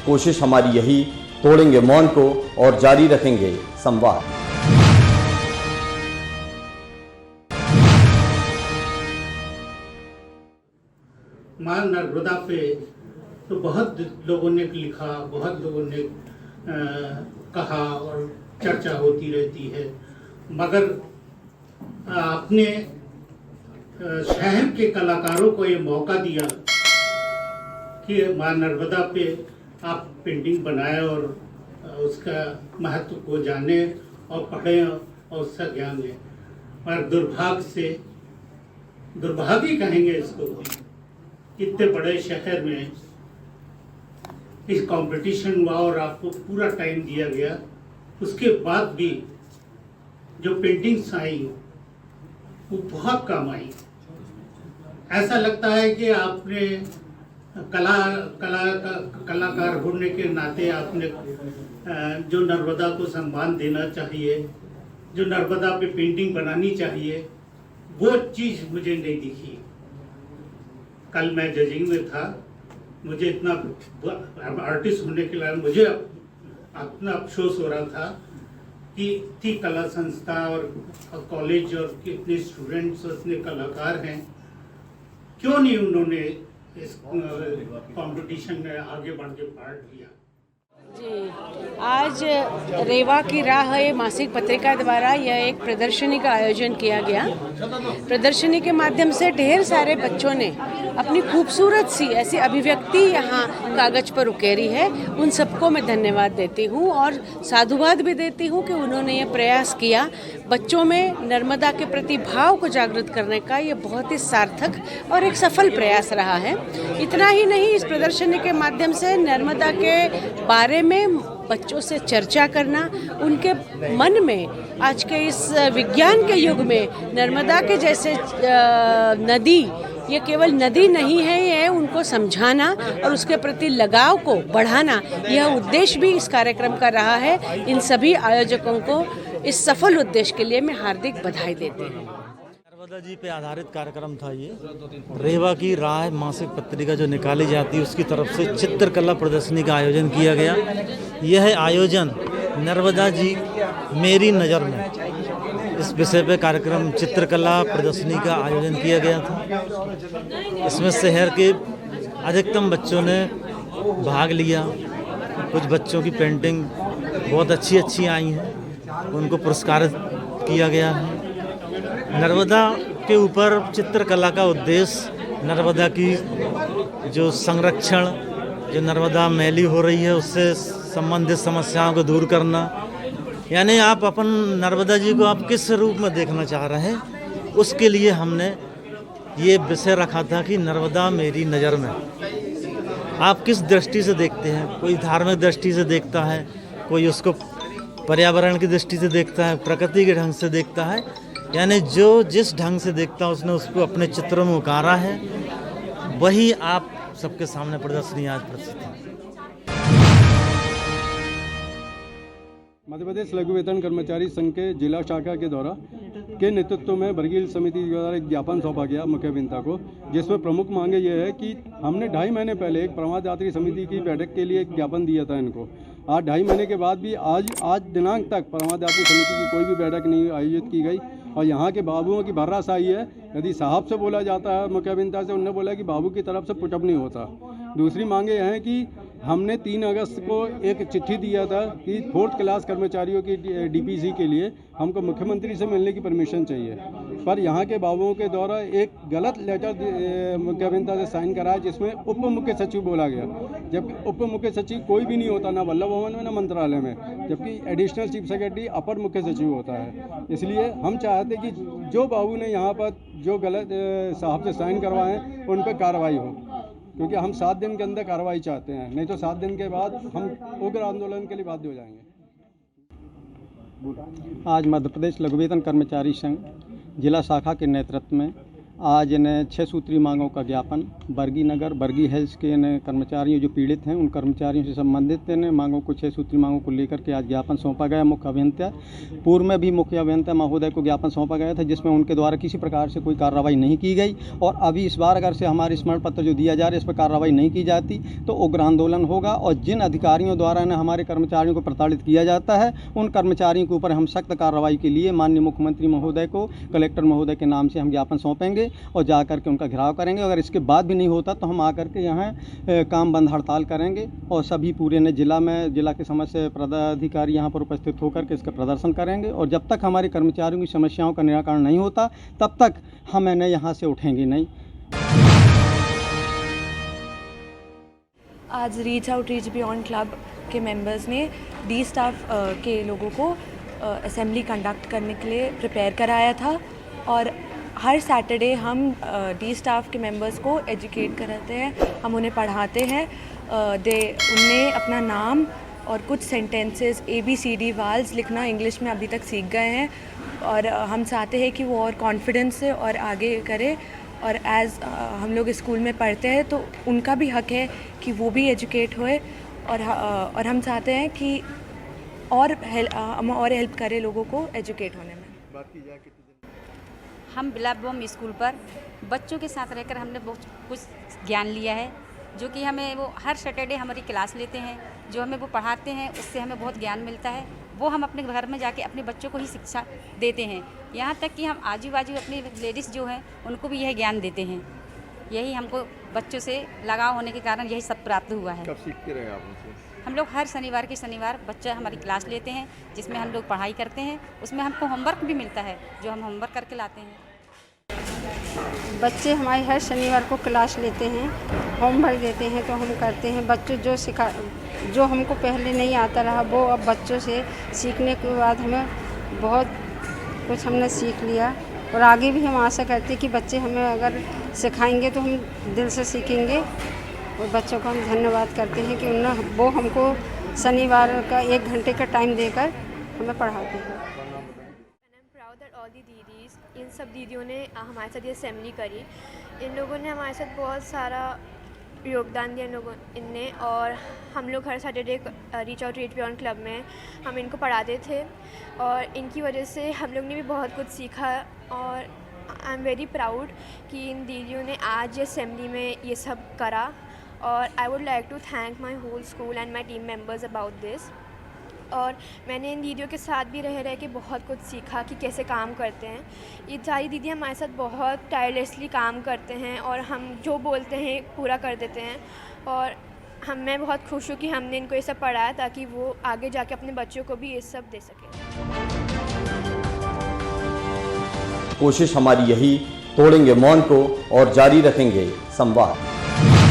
कोशिश हमारी यही, तोड़ेंगे मौन को और जारी रखेंगे संवाद। मां नर्मदा पे तो बहुत लोगों ने लिखा, बहुत लोगों ने कहा और चर्चा होती रहती है, मगर आपने शहर के कलाकारों को ये मौका दिया कि मां नर्मदा पे आप पेंटिंग बनाए और उसका महत्व को जाने और पढ़ें और उसका ज्ञान लें। पर दुर्भाग्य कहेंगे इसको, इतने बड़े शहर में इस कंपटीशन हुआ और आपको पूरा टाइम दिया गया, उसके बाद भी जो पेंटिंग्स आई वो बहुत कम आई। ऐसा लगता है कि आपने कलाकार होने के नाते आपने जो नर्मदा को सम्मान देना चाहिए, जो नर्मदा पे पेंटिंग बनानी चाहिए, वो चीज़ मुझे नहीं दिखी। कल मैं जजिंग में था, मुझे इतना आर्टिस्ट होने के लिए मुझे अपना अफसोस हो रहा था कि इतनी कला संस्था और कॉलेज और कितने स्टूडेंट्स और इतने कलाकार हैं, क्यों नहीं उन्होंने इस कंपटीशन में आगे बढ़ के पार्ट लिया। जी, आज रेवा की राह मासिक पत्रिका द्वारा यह एक प्रदर्शनी का आयोजन किया गया। प्रदर्शनी के माध्यम से ढेर सारे बच्चों ने अपनी खूबसूरत सी ऐसी अभिव्यक्ति यहाँ कागज पर उकेरी है। उन सबको मैं धन्यवाद देती हूँ और साधुवाद भी देती हूँ कि उन्होंने ये प्रयास किया। बच्चों में नर्मदा के प्रति भाव को जागृत करने का ये बहुत ही सार्थक और एक सफल प्रयास रहा है। इतना ही नहीं, इस प्रदर्शनी के माध्यम से नर्मदा के बारे में बच्चों से चर्चा करना, उनके मन में आज के इस विज्ञान के युग में नर्मदा के जैसे नदी ये केवल नदी नहीं है, ये उनको समझाना और उसके प्रति लगाव को बढ़ाना, यह उद्देश्य भी इस कार्यक्रम का रहा है। इन सभी आयोजकों को इस सफल उद्देश्य के लिए मैं हार्दिक बधाई देती हूँ। नर्मदा जी पे आधारित कार्यक्रम था ये। रेवा की राह मासिक पत्रिका जो निकाली जाती है उसकी तरफ से चित्रकला प्रदर्शनी का आयोजन किया गया। यह आयोजन नर्मदा जी मेरी नज़र में इस विषय पे कार्यक्रम चित्रकला प्रदर्शनी का आयोजन किया गया था। इसमें शहर के अधिकतम बच्चों ने भाग लिया। कुछ बच्चों की पेंटिंग बहुत अच्छी आई हैं, उनको पुरस्कारित किया गया है। नर्मदा के ऊपर चित्रकला का उद्देश्य नर्मदा की जो संरक्षण, जो नर्मदा मैली हो रही है उससे संबंधित समस्याओं को दूर करना, यानी आप अपन नर्मदा जी को आप किस रूप में देखना चाह रहे हैं, उसके लिए हमने ये विषय रखा था कि नर्मदा मेरी नज़र में। आप किस दृष्टि से देखते हैं? कोई धार्मिक दृष्टि से देखता है, कोई उसको पर्यावरण की दृष्टि से देखता है, प्रकृति के ढंग से देखता है, यानी जो जिस ढंग से देखता है उसने उसको अपने चित्रों में उतारा है। वही आप सबके सामने प्रदर्शनी आज प्रस्तुत है। मध्य प्रदेश लघु वेतन कर्मचारी संघ के जिला शाखा के द्वारा के नेतृत्व में वर्गीय समिति द्वारा एक ज्ञापन सौंपा गया मुख्य अभियंता को, जिसमें प्रमुख मांगे ये है कि हमने 2.5 महीने पहले एक प्रमाद यात्री समिति की बैठक के लिए एक ज्ञापन दिया था इनको। आज 2.5 महीने के बाद भी आज दिनांक तक प्रमाद यात्री समिति की कोई भी बैठक नहीं आयोजित की गई और यहाँ के बाबुओं की भर्राशाही है। यदि साहब से बोला जाता है, मुख्य अभियंता से, उन्होंने बोला कि बाबू की तरफ से पुटअप नहीं होता। दूसरी मांगे यह है कि हमने 3 अगस्त को एक चिट्ठी दिया था कि 4th क्लास कर्मचारियों की डीपीसी के लिए हमको मुख्यमंत्री से मिलने की परमिशन चाहिए, पर यहाँ के बाबुओं के द्वारा एक गलत लेटर मुख्य अभियंता से साइन कराया जिसमें उप मुख्य सचिव बोला गया, जबकि उप मुख्य सचिव कोई भी नहीं होता, ना वल्लभ भवन में ना मंत्रालय में, जबकि एडिशनल चीफ सेक्रेटरी अपर मुख्य सचिव होता है। इसलिए हम चाहते कि जो बाबू ने यहाँ पर जो गलत साहब से साइन करवाए उन पर कार्रवाई हो, क्योंकि हम 7 दिन के अंदर कार्रवाई चाहते हैं, नहीं तो 7 दिन के बाद हम उग्र आंदोलन के लिए बाध्य हो जाएंगे। आज मध्य प्रदेश लघु वेतन कर्मचारी संघ जिला शाखा के नेतृत्व में आज इन्हें 6 सूत्री मांगों का ज्ञापन बरगी नगर बरगी हेल्थ के इन्हें कर्मचारियों जो पीड़ित हैं उन कर्मचारियों से संबंधित इन्हें मांगों को 6 सूत्री मांगों को लेकर के आज ज्ञापन सौंपा गया मुख्य अभियंता। पूर्व में भी मुख्य अभियंता महोदय को ज्ञापन सौंपा गया था जिसमें उनके द्वारा किसी प्रकार से कोई कार्रवाई नहीं की गई और अभी इस बार अगर से हमारे स्मरण पत्र जो दिया जा रहा है इस पर कार्रवाई नहीं की जाती तो उग्र आंदोलन होगा और जिन अधिकारियों द्वारा ने हमारे कर्मचारियों को प्रताड़ित किया जाता है उन कर्मचारियों के ऊपर हम सख्त कार्रवाई के लिए माननीय मुख्यमंत्री महोदय को कलेक्टर महोदय के नाम से हम ज्ञापन सौंपेंगे और जाकर के उनका घेराव करेंगे। अगर इसके बाद भी नहीं होता तो हम आकर के यहाँ काम बंद हड़ताल करेंगे और सभी पूरे ने जिला के समस्त पदाधिकारी यहाँ पर उपस्थित होकर के इसका प्रदर्शन करेंगे और जब तक हमारे कर्मचारियों की समस्याओं का निराकरण नहीं होता तब तक हम इन्हें यहाँ से उठेंगे नहीं। आज reach out reach beyond club के मेंबर्स ने डी स्टाफ के लोगों को असेंबली कंडक्ट करने के लिए प्रिपेयर कराया था और हर सैटरडे हम डी स्टाफ के मेंबर्स को एजुकेट कराते हैं, हम उन्हें पढ़ाते हैं। उन्हें अपना नाम और कुछ सेंटेंसेस ABCD वाल्स लिखना इंग्लिश में अभी तक सीख गए हैं और हम चाहते हैं कि वो और कॉन्फिडेंस से और आगे करें और हम लोग स्कूल में पढ़ते हैं तो उनका भी हक है कि वो भी एजुकेट होए और हम चाहते हैं कि हम और हेल्प करें लोगों को एजुकेट होने में। हम ब्लैक बॉम स्कूल पर बच्चों के साथ रहकर हमने बहुत कुछ ज्ञान लिया है जो कि हमें वो हर सैटरडे हमारी क्लास लेते हैं, जो हमें वो पढ़ाते हैं, उससे हमें बहुत ज्ञान मिलता है। वो हम अपने घर में जाके अपने बच्चों को ही शिक्षा देते हैं, यहाँ तक कि हम आजू बाजू अपनी लेडीज़ जो हैं उनको भी यह ज्ञान देते हैं। यही हमको बच्चों से लगाव होने के कारण यही सब प्राप्त हुआ है। कब सीखते रहे आप उनसे? हम लोग हर शनिवार के शनिवार बच्चा हमारी क्लास लेते हैं जिसमें हम लोग पढ़ाई करते हैं, उसमें हमको होमवर्क भी मिलता है जो हम होमवर्क करके लाते हैं। बच्चे हमारे हर शनिवार को क्लास लेते हैं, होमवर्क देते हैं तो हम करते हैं। बच्चों जो हमको पहले नहीं आता रहा वो अब बच्चों से सीखने के बाद हमें बहुत कुछ हमने सीख लिया और आगे भी हम आशा करते हैं कि बच्चे हमें अगर सिखाएंगे तो हम दिल से सीखेंगे और बच्चों को हम धन्यवाद करते हैं कि वो हमको शनिवार का 1 घंटे का टाइम देकर हमें पढ़ाते हैं। इन सब दीदियों ने हमारे साथ ये असेंबली करी, इन लोगों ने हमारे साथ बहुत सारा योगदान दिया इनने और हम लोग हर Saturday reach out reach beyond club में हम इनको पढ़ाते थे और इनकी वजह से हम लोग ने भी बहुत कुछ सीखा और आई एम वेरी प्राउड कि इन दीदियों ने आज असेंबली में ये सब करा और I would like to thank my whole school and my team members about this. और मैंने इन दीदियों के साथ भी रह के बहुत कुछ सीखा कि कैसे काम करते हैं। ये सारी दीदियाँ हमारे साथ बहुत टायरलेसली काम करते हैं और हम जो बोलते हैं पूरा कर देते हैं और मैं बहुत खुश हूँ कि हमने इनको ये सब पढ़ाया ताकि वो आगे जाके अपने बच्चों को भी ये सब दे सकें। कोशिश हमारी यही, तोड़ेंगे मौन को और जारी रखेंगे संवाद।